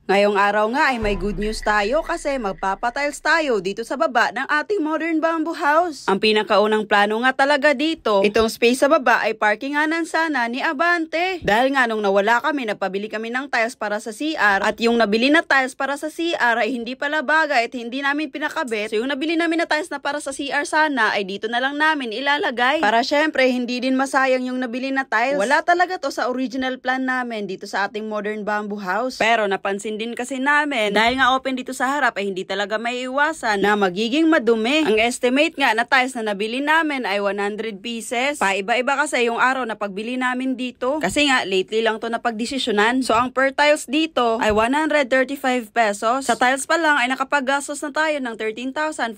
Ngayong araw nga ay may good news tayo kasi magpapatiles tayo dito sa baba ng ating modern bamboo house. Ang pinakaunang plano nga talaga dito, itong space sa baba ay parkinganan sana ni Abante. Dahil nga nung nawala kami, nagpabili kami ng tiles para sa CR at yung nabili na tiles para sa CR ay hindi pala bagay at hindi namin pinakabit. So yung nabili namin na tiles na para sa CR sana ay dito na lang namin ilalagay. Para syempre hindi din masayang yung nabili na tiles. Wala talaga to sa original plan namin dito sa ating modern bamboo house. Pero napansin din kasi namin, dahil nga open dito sa harap ay hindi talaga may iwasan na magiging madumi. Ang estimate nga na tiles na nabili namin ay 100 pieces. Paiba-iba kasi yung araw na pagbili namin dito. Kasi nga, lately lang to napagdesisyonan. So, ang per tiles dito ay 135 pesos. Sa tiles pa lang ay nakapaggastos na tayo ng 13,500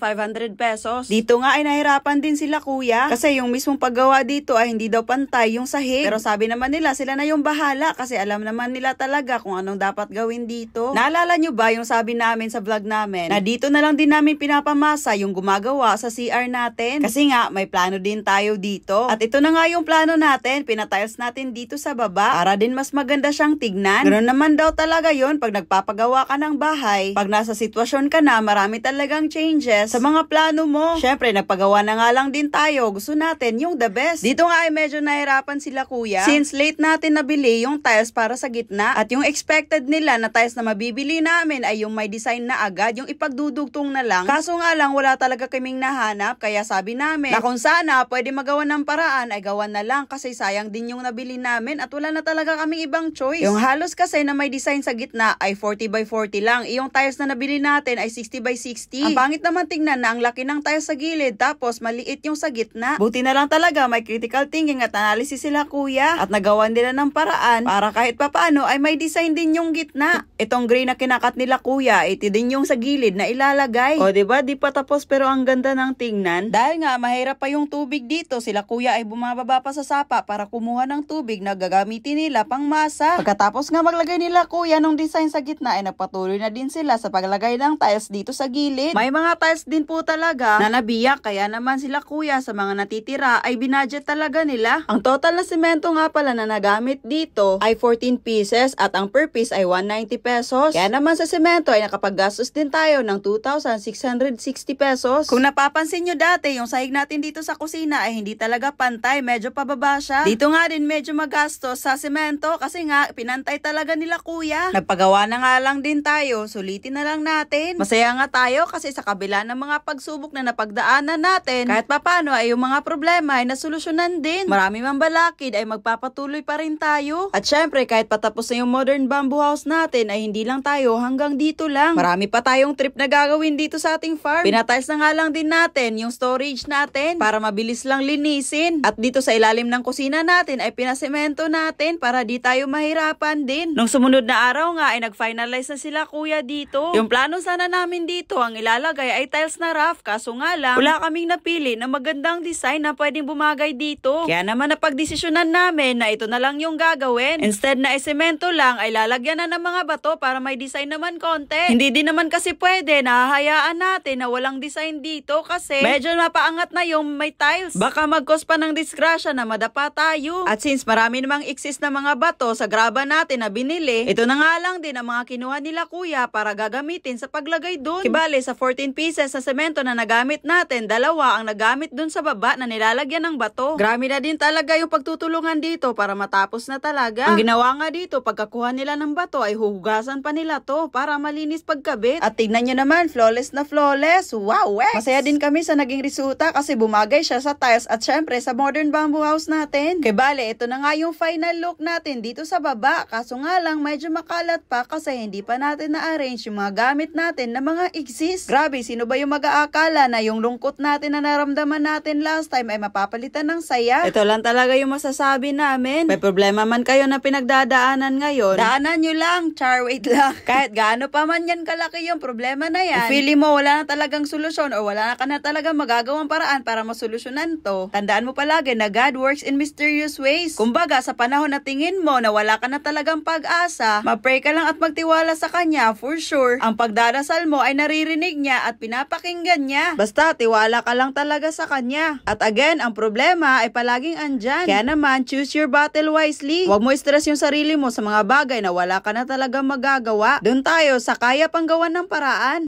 pesos. Dito nga ay nahirapan din sila kuya. Kasi yung mismong paggawa dito ay hindi daw pantay yung sahig. Pero sabi naman nila, sila na yung bahala kasi alam naman nila talaga kung anong dapat gawin dito. Naalala nyo ba yung sabi namin sa vlog namin na dito na lang din namin pinapamasa yung gumagawa sa CR natin? Kasi nga may plano din tayo dito. At ito na nga yung plano natin, pinatiles natin dito sa baba para din mas maganda siyang tignan. Ganoon naman daw talaga yon pag nagpapagawa ka ng bahay. Pag nasa sitwasyon ka na, marami talagang changes sa mga plano mo. Syempre, nagpagawa na nga lang din tayo. Gusto natin yung the best. Dito nga ay medyo nahirapan sila kuya. Since late natin nabili yung tiles para sa gitna at yung expected nila na tiles na mabibili namin ay yung may design na agad, yung ipagdudugtong na lang. Kaso nga lang, wala talaga kaming nahanap, kaya sabi namin na kung sana pwede magawa ng paraan ay gawa na lang kasi sayang din yung nabili namin at wala na talaga kaming ibang choice. Yung halos kasi na may design sa gitna ay 40 by 40 lang. Yung tiles na nabili natin ay 60 by 60. Ang pangit naman tingnan na ang laki ng tiles sa gilid tapos maliit yung sa gitna. Buti na lang talaga may critical thinking at analysis sila kuya at nagawan nila ng paraan para kahit papaano ay may design din yung gitna. Itong gray na kinakat nila kuya, ito din yung sa gilid na ilalagay. O diba, di pa tapos pero ang ganda ng tingnan. Dahil nga mahirap pa yung tubig dito, sila kuya ay bumababa pa sa sapa para kumuha ng tubig na gagamitin nila pang masa. Pagkatapos nga maglagay nila kuya ng design sa gitna ay nagpatuloy na din sila sa paglagay ng tiles dito sa gilid. May mga tiles din po talaga na nabiyak, kaya naman sila kuya sa mga natitira ay binudget talaga nila. Ang total na semento nga pala na nagamit dito ay 14 pieces at ang per piece ay 190 pesos. Kaya naman sa semento ay nakapaggastos din tayo ng 2,660 pesos. Kung napapansin nyo dati, yung sahig natin dito sa kusina ay hindi talaga pantay, medyo pababa siya. Dito nga din medyo magastos sa semento kasi nga pinantay talaga nila kuya. Nagpagawa na nga lang din tayo, sulitin na lang natin. Masaya nga tayo kasi sa kabila ng mga pagsubok na napagdaanan natin, kahit papano ay yung mga problema ay nasolusyonan din. Marami mang balakid ay magpapatuloy pa rin tayo. At syempre kahit patapos na yung modern bamboo house natin ay hindi lang tayo hanggang dito lang. Marami pa tayong trip na gagawin dito sa ating farm. Pinatiles na nga lang din natin yung storage natin para mabilis lang linisin. At dito sa ilalim ng kusina natin ay pinasemento natin para di tayo mahirapan din. Nung sumunod na araw nga ay nag-finalize na sila kuya dito. Yung plano sana namin dito ang ilalagay ay tiles na rough, kaso nga lang wala kaming napili na magandang design na pwedeng bumagay dito. Kaya naman napagdesisyonan namin na ito na lang yung gagawin. Instead na isemento lang ay lalagyan na ng mga bato para may design naman konti. Hindi din naman kasi pwede na hahayaan natin na walang design dito kasi medyo mapaangat na yung may tiles. Baka mag-cause pa ng disgrasya na madapa tayo. At since marami namang exist na mga bato sa graba natin na binili, ito na nga lang din ang mga kinuha nila kuya para gagamitin sa paglagay dun. Kibale sa 14 pieces sa semento na nagamit natin, dalawa ang nagamit dun sa baba na nilalagyan ng bato. Grabe na din talaga yung pagtutulungan dito para matapos na talaga. Ang ginawa nga dito, pagkakuha nila ng bato ay huhugasan pa nila to para malinis pagkabit. At tignan nyo naman, flawless na flawless. Wow, Wex! Masaya din kami sa naging resulta kasi bumagay siya sa tiles at syempre sa modern bamboo house natin. Kaya bale, ito na nga yung final look natin dito sa baba. Kaso nga lang, medyo makalat pa kasi hindi pa natin na-arrange yung mga gamit natin na mga exist. Grabe, sino ba yung mag-aakala na yung lungkot natin na naramdaman natin last time ay mapapalitan ng saya? Ito lang talaga yung masasabi namin. May problema man kayo na pinagdadaanan ngayon, daanan nyo lang, char, wait lang. Kahit gaano pa man yan kalaki yung problema na yan, feeling mo wala na talagang solusyon o wala na ka na talagang magagawang paraan para masolusyonan to, tandaan mo palagi na God works in mysterious ways. Kumbaga, sa panahon na tingin mo na wala ka na talagang pag-asa, mag-pray ka lang at magtiwala sa Kanya, for sure, ang pagdarasal mo ay naririnig niya at pinapakinggan niya. Basta, tiwala ka lang talaga sa Kanya. At again, ang problema ay palaging andyan. Kaya naman, choose your battle wisely. Huwag mo stress yung sarili mo sa mga bagay na wala ka na talagang magagawa. Doon tayo sa kaya pang gawan ng paraan.